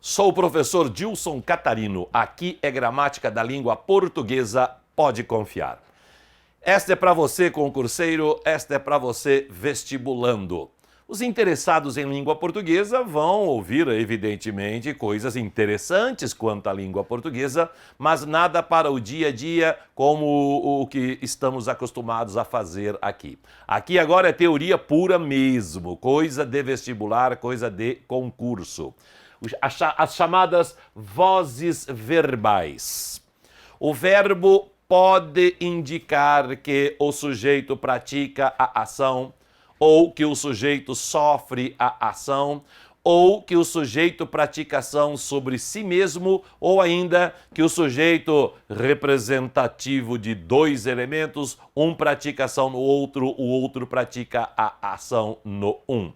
Sou o professor Dilson Catarino. Aqui é gramática da língua portuguesa, pode confiar. Esta é para você, concurseiro, esta é para você, vestibulando. Os interessados em língua portuguesa vão ouvir, evidentemente, coisas interessantes quanto à língua portuguesa, mas nada para o dia a dia como o que estamos acostumados a fazer aqui. Aqui agora é teoria pura mesmo, coisa de vestibular, coisa de concurso. As chamadas vozes verbais. O verbo pode indicar que o sujeito pratica a ação, ou que o sujeito sofre a ação, ou que o sujeito pratica ação sobre si mesmo, ou ainda que o sujeito representativo de dois elementos, um pratica ação no outro, o outro pratica a ação no um.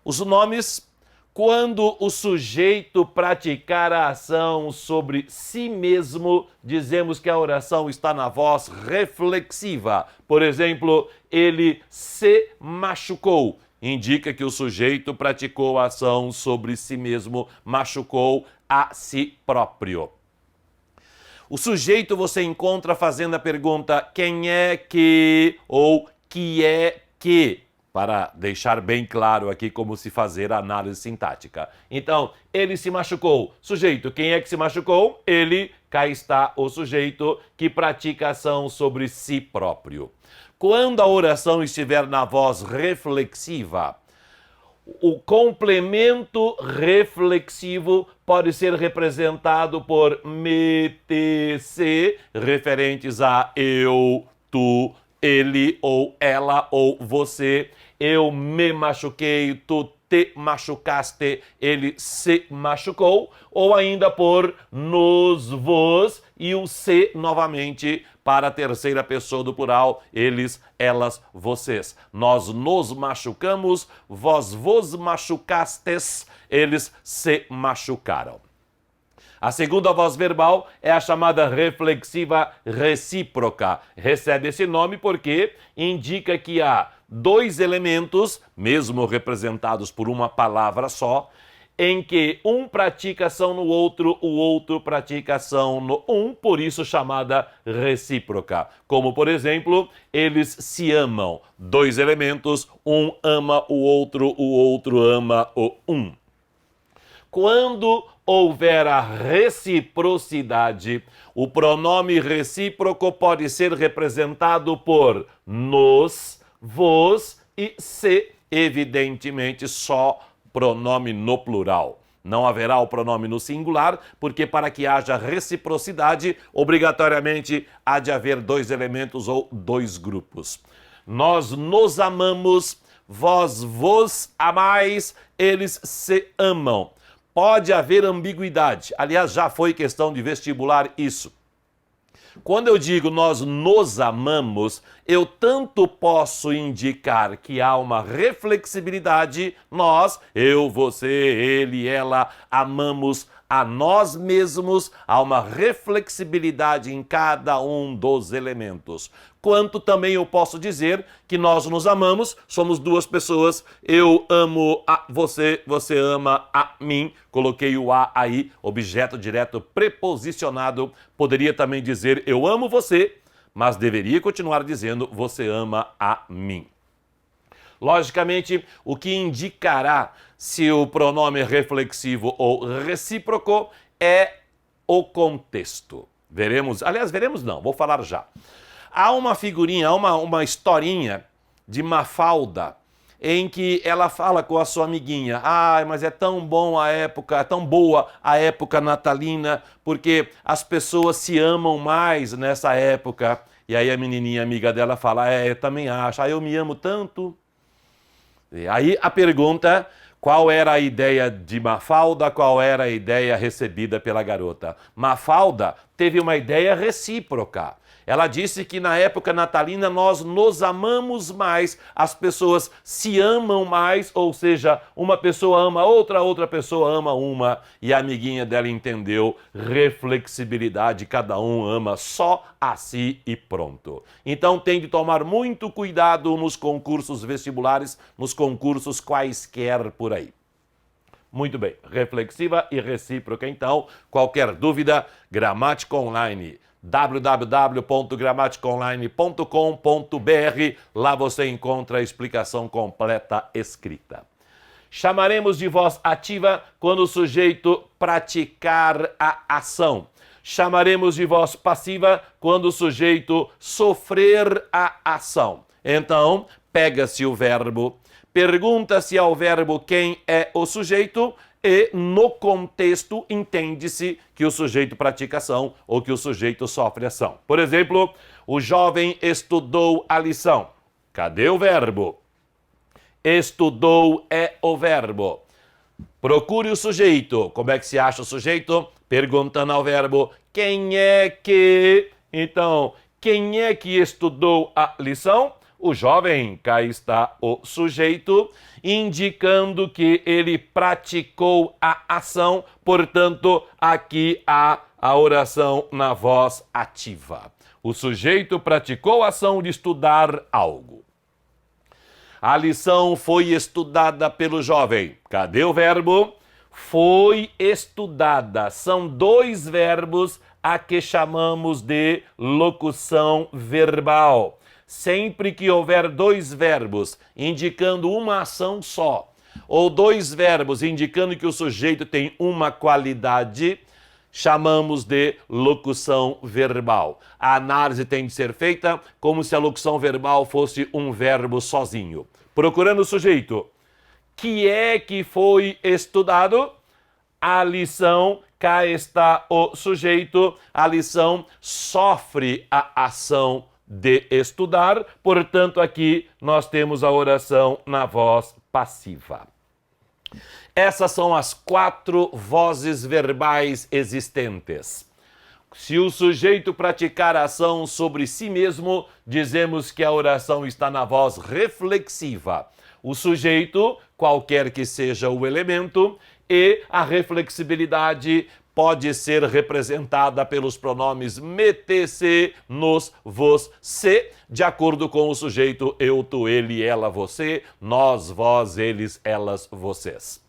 Os nomes: quando o sujeito praticar a ação sobre si mesmo, dizemos que a oração está na voz reflexiva. Por exemplo, ele se machucou. Indica que o sujeito praticou a ação sobre si mesmo, machucou a si próprio. O sujeito você encontra fazendo a pergunta quem é que ou que é que, para deixar bem claro aqui como se fazer a análise sintática. Então, ele se machucou. Sujeito, quem é que se machucou? Ele, cá está o sujeito que pratica ação sobre si próprio. Quando a oração estiver na voz reflexiva, o complemento reflexivo pode ser representado por me-te-se, referentes a eu, tu, ele ou ela ou você. Eu me machuquei, tu te machucaste, ele se machucou. Ou ainda por nos, vos e o se novamente para a terceira pessoa do plural, eles, elas, vocês. Nós nos machucamos, vós vos machucastes, eles se machucaram. A segunda voz verbal é a chamada reflexiva recíproca. Recebe esse nome porque indica que há dois elementos, mesmo representados por uma palavra só, em que um pratica ação no outro, o outro pratica ação no um, por isso chamada recíproca. Como, por exemplo, eles se amam. Dois elementos, um ama o outro ama o um. Quando houver a reciprocidade, o pronome recíproco pode ser representado por nos, vos e se, evidentemente só pronome no plural. Não haverá o pronome no singular, porque para que haja reciprocidade, obrigatoriamente há de haver dois elementos ou dois grupos. Nós nos amamos, vós vos amais, eles se amam. Pode haver ambiguidade. Aliás, já foi questão de vestibular isso. Quando eu digo nós nos amamos, eu tanto posso indicar que há uma reflexibilidade, nós, eu, você, ele, ela, amamos a nós mesmos, há uma reflexibilidade em cada um dos elementos. Quanto também eu posso dizer que nós nos amamos, somos duas pessoas, eu amo a você, você ama a mim, coloquei o a aí, objeto direto preposicionado, poderia também dizer eu amo você, mas deveria continuar dizendo você ama a mim. Logicamente, o que indicará se o pronome é reflexivo ou recíproco é o contexto. Veremos, aliás, veremos não, vou falar já. Há uma figurinha, há uma historinha de Mafalda, em que ela fala com a sua amiguinha, mas é tão bom a época, é tão boa a época natalina, porque as pessoas se amam mais nessa época. E aí a menininha amiga dela fala, eu também acho, eu me amo tanto. E aí a pergunta, qual era a ideia de Mafalda, qual era a ideia recebida pela garota? Mafalda teve uma ideia recíproca. Ela disse que na época natalina nós nos amamos mais, as pessoas se amam mais, ou seja, uma pessoa ama outra, outra pessoa ama uma, e a amiguinha dela entendeu reflexibilidade, cada um ama só a si e pronto. Então tem de tomar muito cuidado nos concursos vestibulares, nos concursos quaisquer por aí. Muito bem, reflexiva e recíproca. Então, qualquer dúvida, Gramática Online, www.gramaticaonline.com.br. Lá você encontra a explicação completa escrita. Chamaremos de voz ativa quando o sujeito praticar a ação. Chamaremos de voz passiva quando o sujeito sofrer a ação. Então, pega-se o verbo, pergunta-se ao verbo quem é o sujeito e, no contexto, entende-se que o sujeito pratica ação ou que o sujeito sofre ação. Por exemplo, o jovem estudou a lição. Cadê o verbo? Estudou é o verbo. Procure o sujeito. Como é que se acha o sujeito? Perguntando ao verbo quem é que... Então, quem é que estudou a lição? O jovem. Cá está o sujeito, indicando que ele praticou a ação. Portanto, aqui há a oração na voz ativa. O sujeito praticou a ação de estudar algo. A lição foi estudada pelo jovem. Cadê o verbo? Foi estudada. São dois verbos a que chamamos de locução verbal. Sempre que houver dois verbos indicando uma ação só, ou dois verbos indicando que o sujeito tem uma qualidade, chamamos de locução verbal. A análise tem de ser feita como se a locução verbal fosse um verbo sozinho. Procurando o sujeito. Que é que foi estudado? A lição, cá está o sujeito. A lição sofre a ação de estudar. Portanto, aqui nós temos a oração na voz passiva. Essas são as 4 vozes verbais existentes. Se o sujeito praticar a ação sobre si mesmo, dizemos que a oração está na voz reflexiva. O sujeito, qualquer que seja o elemento, e a reflexibilidade pode ser representada pelos pronomes me, te, se, nos, vos, se, de acordo com o sujeito eu, tu, ele, ela, você, nós, vós, eles, elas, vocês.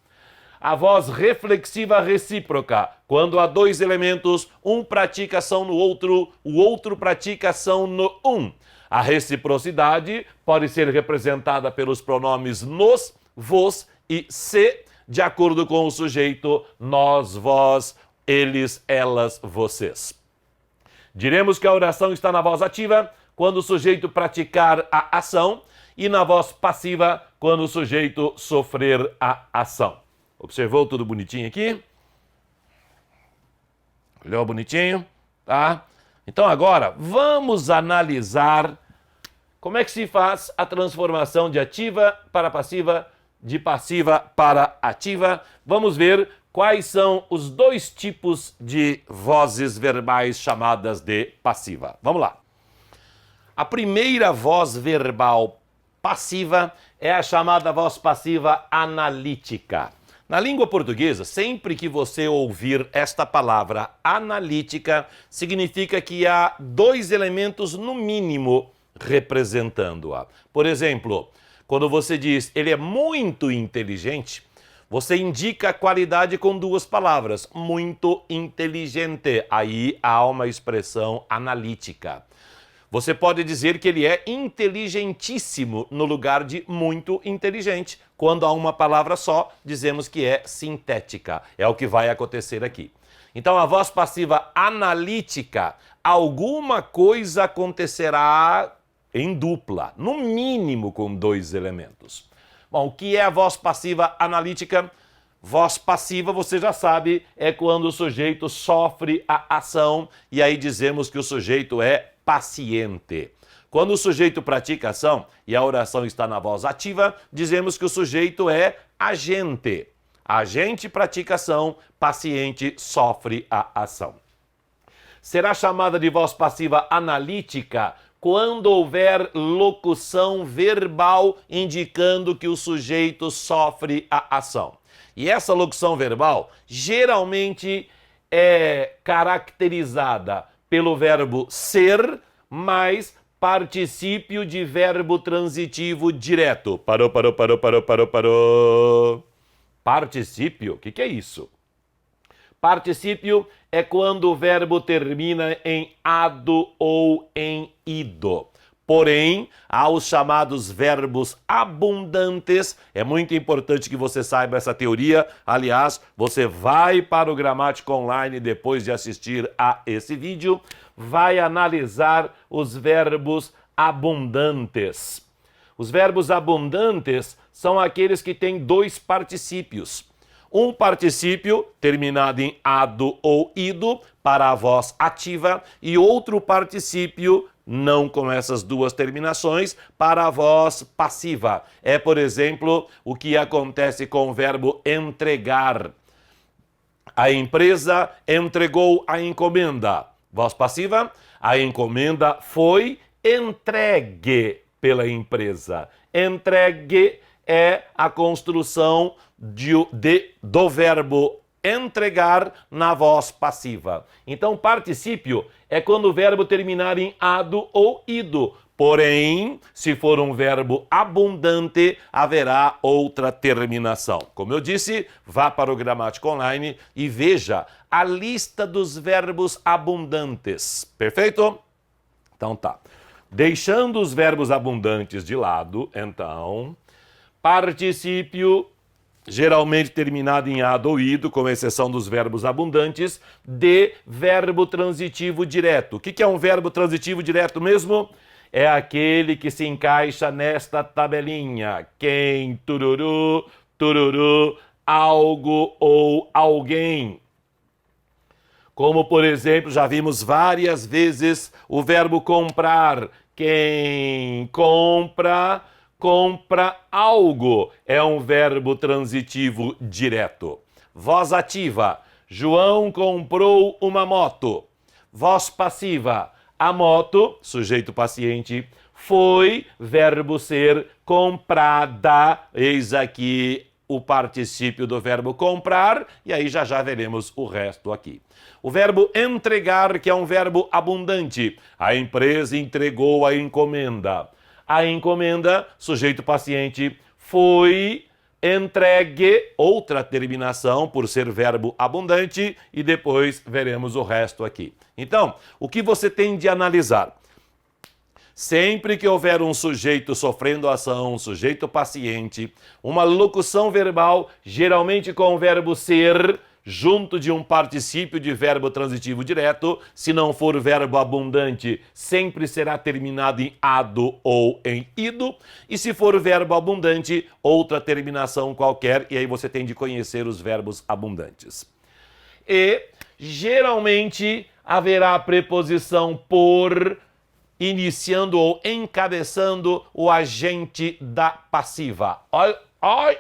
A voz reflexiva recíproca, quando há dois elementos, um pratica ação no outro, o outro pratica ação no um. A reciprocidade pode ser representada pelos pronomes nos, vos e se, de acordo com o sujeito nós, vós, eles, elas, vocês. Diremos que a oração está na voz ativa quando o sujeito praticar a ação e na voz passiva quando o sujeito sofrer a ação. Observou tudo bonitinho aqui? Olhou bonitinho? Tá? Então agora vamos analisar como é que se faz a transformação de ativa para passiva, de passiva para ativa. Vamos ver quais são os dois tipos de vozes verbais chamadas de passiva. Vamos lá. A primeira voz verbal passiva é a chamada voz passiva analítica. Na língua portuguesa, sempre que você ouvir esta palavra analítica, significa que há dois elementos no mínimo representando-a. Por exemplo, quando você diz ele é muito inteligente, você indica a qualidade com duas palavras, muito inteligente. Aí há uma expressão analítica. Você pode dizer que ele é inteligentíssimo no lugar de muito inteligente. Quando há uma palavra só, dizemos que é sintética. É o que vai acontecer aqui. Então, a voz passiva analítica, alguma coisa acontecerá em dupla, no mínimo com dois elementos. Bom, o que é a voz passiva analítica? Voz passiva, você já sabe, é quando o sujeito sofre a ação e aí dizemos que o sujeito é paciente. Quando o sujeito pratica ação e a oração está na voz ativa, dizemos que o sujeito é agente. Agente pratica ação, paciente sofre a ação. Será chamada de voz passiva analítica quando houver locução verbal indicando que o sujeito sofre a ação. E essa locução verbal geralmente é caracterizada pelo verbo ser mais particípio de verbo transitivo direto. Parou. Particípio, o que é isso? Particípio é quando o verbo termina em ado ou em ido. Porém, há os chamados verbos abundantes. É muito importante que você saiba essa teoria. Aliás, você vai para o Gramática Online depois de assistir a esse vídeo, vai analisar os verbos abundantes. Os verbos abundantes são aqueles que têm dois particípios. Um particípio terminado em ado ou ido para a voz ativa e outro particípio não com essas duas terminações para a voz passiva. É, por exemplo, o que acontece com o verbo entregar. A empresa entregou a encomenda. Voz passiva, a encomenda foi entregue pela empresa. Entregue é a construção do verbo entregar na voz passiva. Então, particípio é quando o verbo terminar em ado ou ido. Porém, se for um verbo abundante, haverá outra terminação. Como eu disse, vá para o Gramática Online e veja a lista dos verbos abundantes. Perfeito? Então tá. Deixando os verbos abundantes de lado, então, particípio geralmente terminado em ado ou ido, com exceção dos verbos abundantes, de verbo transitivo direto. O que é um verbo transitivo direto mesmo? É aquele que se encaixa nesta tabelinha. Quem, tururu, tururu, algo ou alguém. Como, por exemplo, já vimos várias vezes o verbo comprar. Quem compra, compra algo. É um verbo transitivo direto. Voz ativa. João comprou uma moto. Voz passiva. A moto, sujeito paciente, foi, verbo ser, comprada. Eis aqui o particípio do verbo comprar, e aí já veremos o resto aqui. O verbo entregar, que é um verbo abundante. A empresa entregou a encomenda. A encomenda, sujeito paciente, foi entregue, outra terminação por ser verbo abundante, e depois veremos o resto aqui. Então, o que você tem de analisar? Sempre que houver um sujeito sofrendo ação, um sujeito paciente, uma locução verbal, geralmente com o verbo ser, junto de um particípio de verbo transitivo direto, se não for verbo abundante, sempre será terminado em ado ou em ido, e se for verbo abundante, outra terminação qualquer, e aí você tem de conhecer os verbos abundantes. E, geralmente, haverá a preposição por, iniciando ou encabeçando o agente da passiva. Olha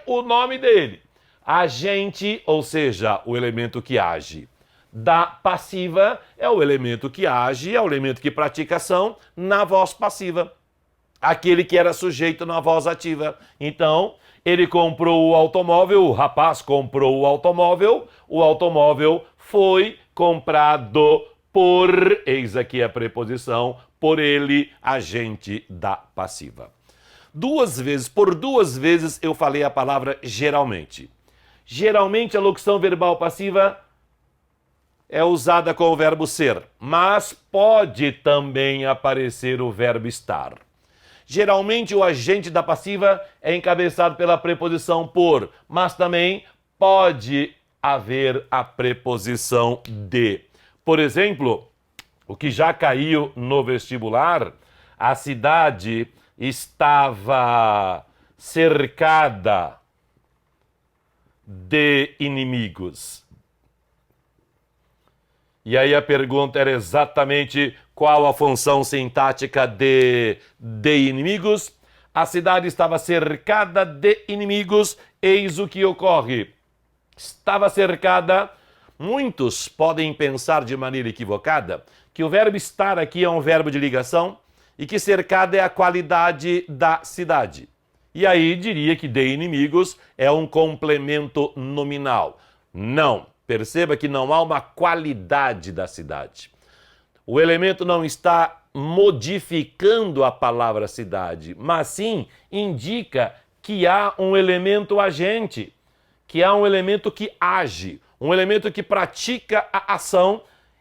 o nome dele. Agente, ou seja, o elemento que age. Da passiva é o elemento que age, é o elemento que pratica ação na voz passiva. Aquele que era sujeito na voz ativa. Então, ele comprou o automóvel, o rapaz comprou o automóvel foi comprado por, eis aqui a preposição, por ele, agente da passiva. Por duas vezes eu falei a palavra geralmente. Geralmente a locução verbal passiva é usada com o verbo ser, mas pode também aparecer o verbo estar. Geralmente o agente da passiva é encabeçado pela preposição por, mas também pode haver a preposição de. Por exemplo, o que já caiu no vestibular, a cidade estava cercada de inimigos. E aí a pergunta era exatamente qual a função sintática de inimigos. A cidade estava cercada de inimigos, eis o que ocorre. Estava cercada. Muitos podem pensar de maneira equivocada que o verbo estar aqui é um verbo de ligação e que cercada é a qualidade da cidade. E aí diria que de inimigos é um complemento nominal. Não, perceba que não há uma qualidade da cidade. O elemento não está modificando a palavra cidade, mas sim indica que há um elemento agente, que há um elemento que age, um elemento que pratica a ação,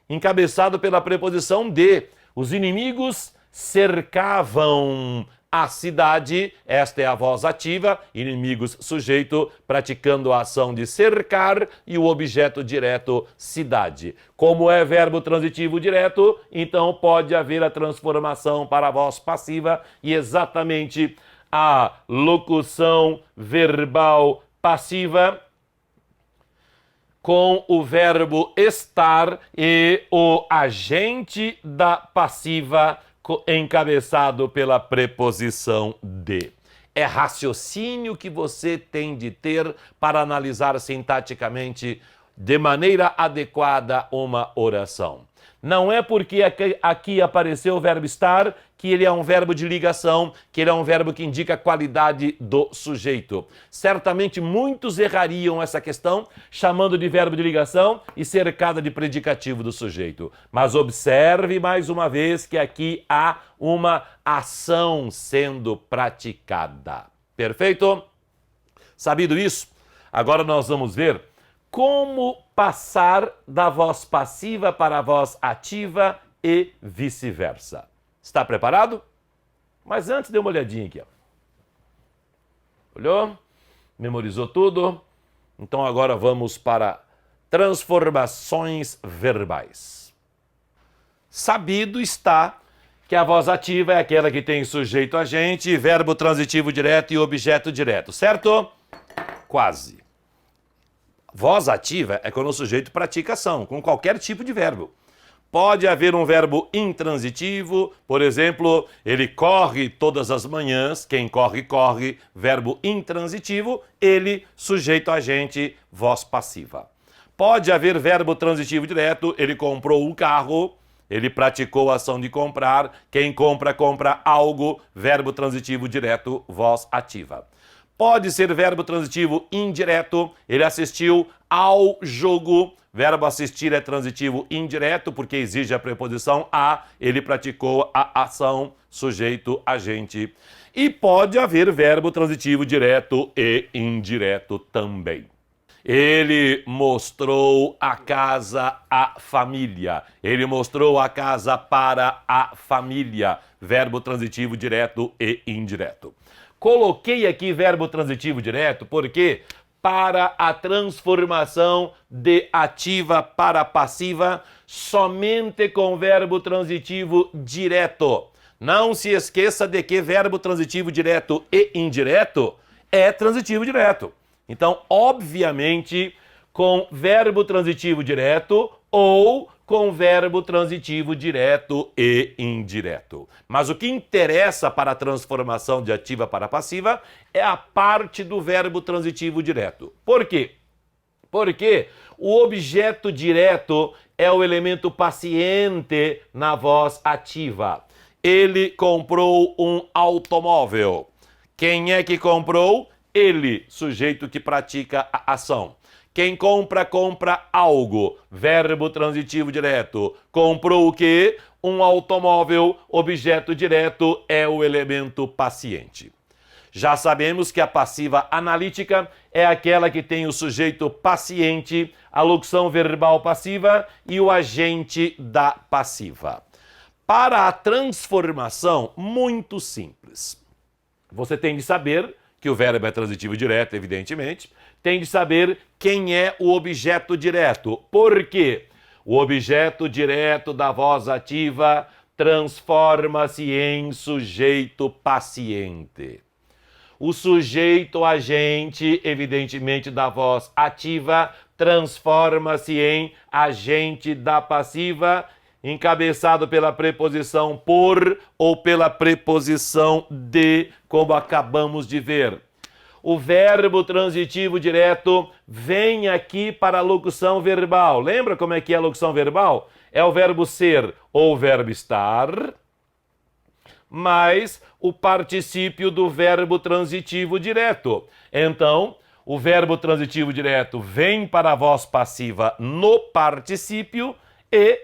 encabeçado pela preposição de. Os inimigos cercavam a cidade, esta é a voz ativa, inimigos sujeito, praticando a ação de cercar e o objeto direto cidade. Como é verbo transitivo direto, então pode haver a transformação para a voz passiva e exatamente a locução verbal passiva com o verbo estar e o agente da passiva encabeçado pela preposição de. É raciocínio que você tem de ter para analisar sintaticamente de maneira adequada uma oração. Não é porque aqui apareceu o verbo estar que ele é um verbo de ligação, que ele é um verbo que indica a qualidade do sujeito. Certamente muitos errariam essa questão, chamando de verbo de ligação e cercada de predicativo do sujeito. Mas observe mais uma vez que aqui há uma ação sendo praticada. Perfeito? Sabido isso, agora nós vamos ver como passar da voz passiva para a voz ativa e vice-versa. Está preparado? Mas antes, dê uma olhadinha aqui. Ó. Olhou? Memorizou tudo? Então agora vamos para transformações verbais. Sabido está que a voz ativa é aquela que tem sujeito agente, verbo transitivo direto e objeto direto, certo? Quase. Voz ativa é quando o sujeito pratica ação, com qualquer tipo de verbo. Pode haver um verbo intransitivo, por exemplo, ele corre todas as manhãs, quem corre, corre, verbo intransitivo, ele, sujeito agente, voz passiva. Pode haver verbo transitivo direto, ele comprou um carro, ele praticou a ação de comprar, quem compra, compra algo, verbo transitivo direto, voz ativa. Pode ser verbo transitivo indireto, ele assistiu ao jogo, verbo assistir é transitivo indireto, porque exige a preposição a, ele praticou a ação, sujeito, agente. E pode haver verbo transitivo direto e indireto também. Ele mostrou a casa à família. Ele mostrou a casa para a família. Verbo transitivo direto e indireto. Coloquei aqui verbo transitivo direto porque para a transformação de ativa para passiva, somente com verbo transitivo direto. Não se esqueça de que verbo transitivo direto e indireto é transitivo direto. Então, obviamente, com verbo transitivo direto ou com verbo transitivo direto e indireto. Mas o que interessa para a transformação de ativa para passiva é a parte do verbo transitivo direto. Por quê? Porque o objeto direto é o elemento paciente na voz ativa. Ele comprou um automóvel. Quem é que comprou? Ele, sujeito que pratica a ação. Quem compra, compra algo. Verbo transitivo direto. Comprou o quê? Um automóvel. Objeto direto é o elemento paciente. Já sabemos que a passiva analítica é aquela que tem o sujeito paciente, a locução verbal passiva e o agente da passiva. Para a transformação, muito simples. Você tem de saber que o verbo é transitivo direto, evidentemente. Tem de saber quem é o objeto direto. Por quê? O objeto direto da voz ativa transforma-se em sujeito paciente. O sujeito agente, evidentemente, da voz ativa transforma-se em agente da passiva, encabeçado pela preposição por ou pela preposição de, como acabamos de ver. O verbo transitivo direto vem aqui para a locução verbal. Lembra como é que é a locução verbal? É o verbo ser ou o verbo estar, mais o particípio do verbo transitivo direto. Então, o verbo transitivo direto vem para a voz passiva no particípio e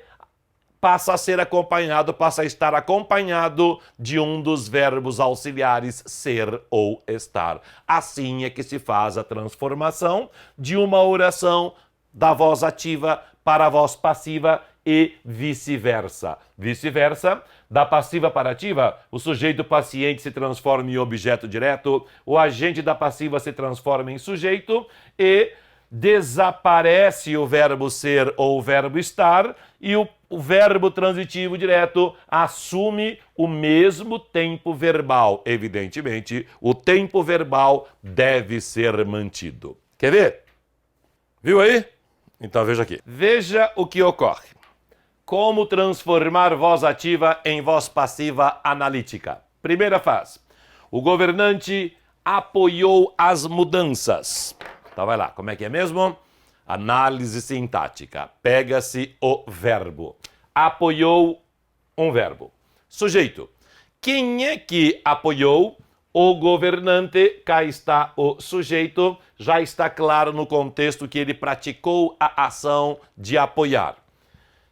passa a ser acompanhado, passa a estar acompanhado de um dos verbos auxiliares ser ou estar. Assim é que se faz a transformação de uma oração da voz ativa para a voz passiva e vice-versa. Vice-versa, da passiva para a ativa, o sujeito paciente se transforma em objeto direto, o agente da passiva se transforma em sujeito e desaparece o verbo ser ou o verbo estar e o verbo transitivo direto assume o mesmo tempo verbal. Evidentemente, o tempo verbal deve ser mantido. Quer ver? Viu aí? Então veja aqui. Veja o que ocorre. Como transformar voz ativa em voz passiva analítica. Primeira fase. O governante apoiou as mudanças. Então vai lá, como é que é mesmo? Análise sintática. Pega-se o verbo. Apoiou um verbo. Sujeito. Quem é que apoiou? O governante. Cá está o sujeito. Já está claro no contexto que ele praticou a ação de apoiar.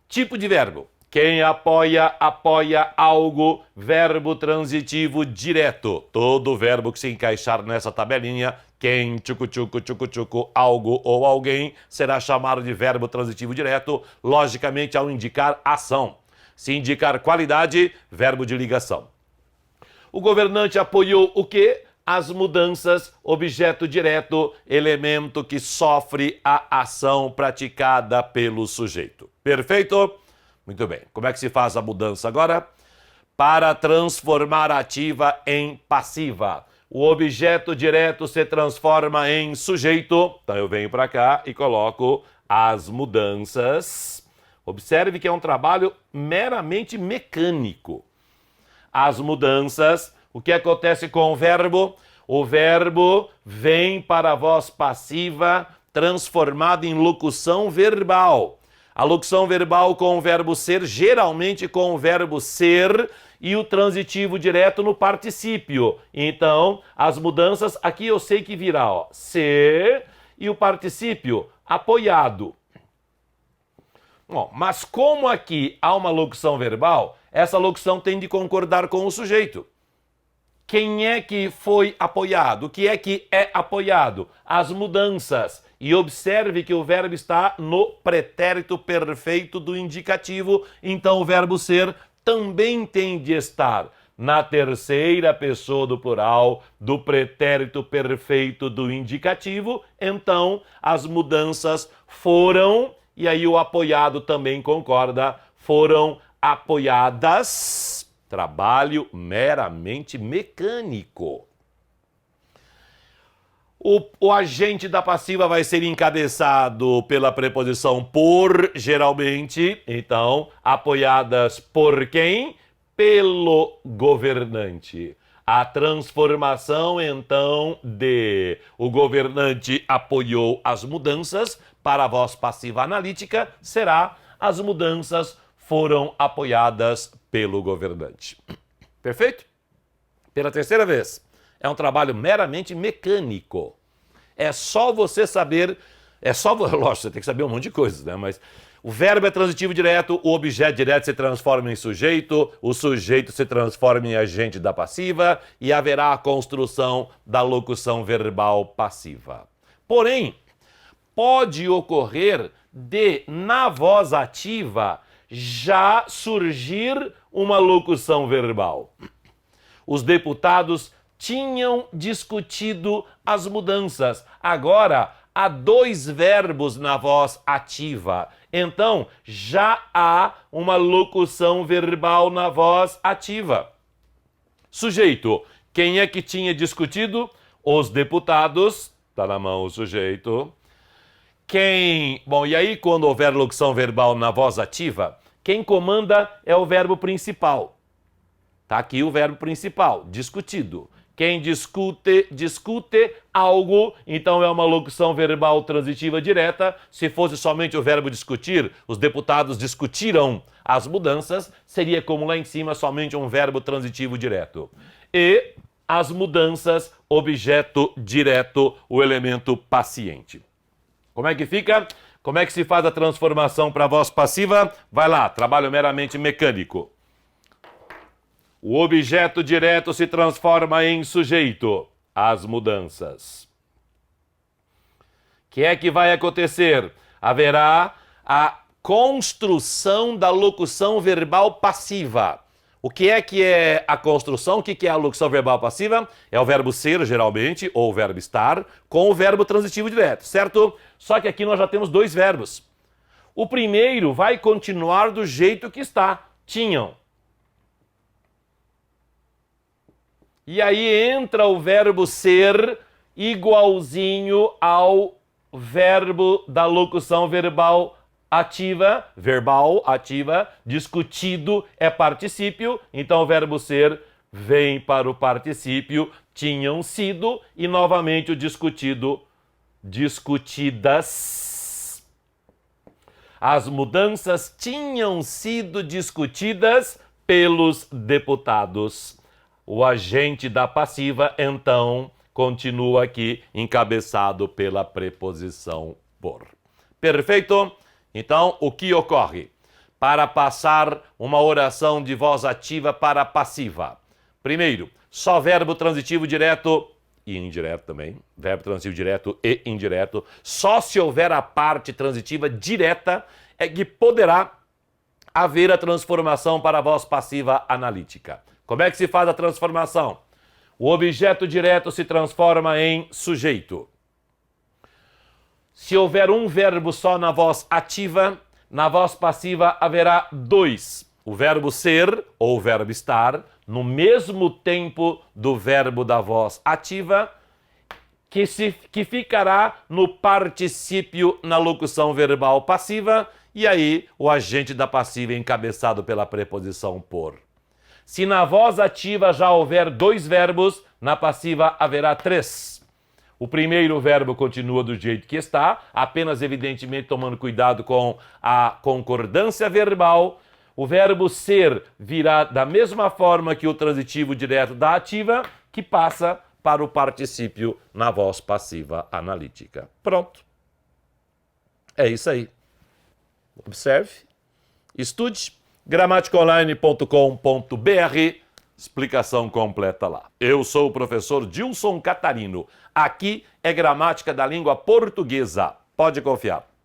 Tipo de verbo. Quem apoia, apoia algo, verbo transitivo direto. Todo verbo que se encaixar nessa tabelinha, quem, tchucu-tchucu, tchucu-tchucu, algo ou alguém, será chamado de verbo transitivo direto, logicamente ao indicar ação. Se indicar qualidade, verbo de ligação. O governante apoiou o quê? As mudanças, objeto direto, elemento que sofre a ação praticada pelo sujeito. Perfeito? Muito bem. Como é que se faz a mudança agora? Para transformar a ativa em passiva. O objeto direto se transforma em sujeito. Então eu venho para cá e coloco as mudanças. Observe que é um trabalho meramente mecânico. As mudanças, o que acontece com o verbo? O verbo vem para a voz passiva transformada em locução verbal. A locução verbal com o verbo ser, geralmente com o verbo ser e o transitivo direto no particípio. Então, as mudanças, aqui eu sei que virá, ó, ser e o particípio apoiado. Bom, mas como aqui há uma locução verbal, essa locução tem de concordar com o sujeito. Quem é que foi apoiado? O que é apoiado? As mudanças. E observe que o verbo está no pretérito perfeito do indicativo, então o verbo ser também tem de estar na terceira pessoa do plural do pretérito perfeito do indicativo, então as mudanças foram, e aí o apoiado também concorda, foram apoiadas. Trabalho meramente mecânico. O agente da passiva vai ser encabeçado pela preposição por, geralmente. Então, apoiadas por quem? Pelo governante. A transformação, então, de o governante apoiou as mudanças para a voz passiva analítica será as mudanças foram apoiadas pelo governante. Perfeito? Pela terceira vez. É um trabalho meramente mecânico. É só você saber, lógico, você tem que saber um monte de coisas, né? Mas o verbo é transitivo direto, o objeto direto se transforma em sujeito, o sujeito se transforma em agente da passiva e haverá a construção da locução verbal passiva. Porém, pode ocorrer de, na voz ativa, já surgir uma locução verbal. Os deputados tinham discutido as mudanças. Agora, há dois verbos na voz ativa. Então, já há uma locução verbal na voz ativa. Sujeito. Quem é que tinha discutido? Os deputados. Está na mão o sujeito. Quem... Bom, e aí quando houver locução verbal na voz ativa, quem comanda é o verbo principal. Está aqui o verbo principal, discutido. Quem discute algo, então é uma locução verbal transitiva direta. Se fosse somente o verbo discutir, os deputados discutiram as mudanças, seria como lá em cima, somente um verbo transitivo direto. E as mudanças, objeto direto, o elemento paciente. Como é que fica? Como é que se faz a transformação para voz passiva? Vai lá, trabalho meramente mecânico. O objeto direto se transforma em sujeito. As mudanças. O que é que vai acontecer? Haverá a construção da locução verbal passiva. O que é a construção? O que é a locução verbal passiva? É o verbo ser, geralmente, ou o verbo estar, com o verbo transitivo direto, certo? Só que aqui nós já temos dois verbos. O primeiro vai continuar do jeito que está. Tinham. E aí entra o verbo ser igualzinho ao verbo da locução verbal ativa, discutido é particípio, então o verbo ser vem para o particípio, tinham sido, e novamente o discutido, discutidas. As mudanças tinham sido discutidas pelos deputados. O agente da passiva, então, continua aqui encabeçado pela preposição por. Perfeito? Então, o que ocorre? Para passar uma oração de voz ativa para passiva. Primeiro, só verbo transitivo direto e indireto também. Verbo transitivo direto e indireto. Só se houver a parte transitiva direta é que poderá haver a transformação para a voz passiva analítica. Como é que se faz a transformação? O objeto direto se transforma em sujeito. Se houver um verbo só na voz ativa, na voz passiva haverá dois. O verbo ser ou o verbo estar, no mesmo tempo do verbo da voz ativa, que ficará no particípio na locução verbal passiva, e aí o agente da passiva é encabeçado pela preposição por. Se na voz ativa já houver dois verbos, na passiva haverá três. O primeiro verbo continua do jeito que está, apenas evidentemente tomando cuidado com a concordância verbal. O verbo ser virá da mesma forma que o transitivo direto da ativa, que passa para o particípio na voz passiva analítica. Pronto. É isso aí. Observe, estude, gramaticaonline.com.br, explicação completa lá. Eu sou o professor Dilson Catarino. Aqui é Gramática da Língua Portuguesa. Pode confiar.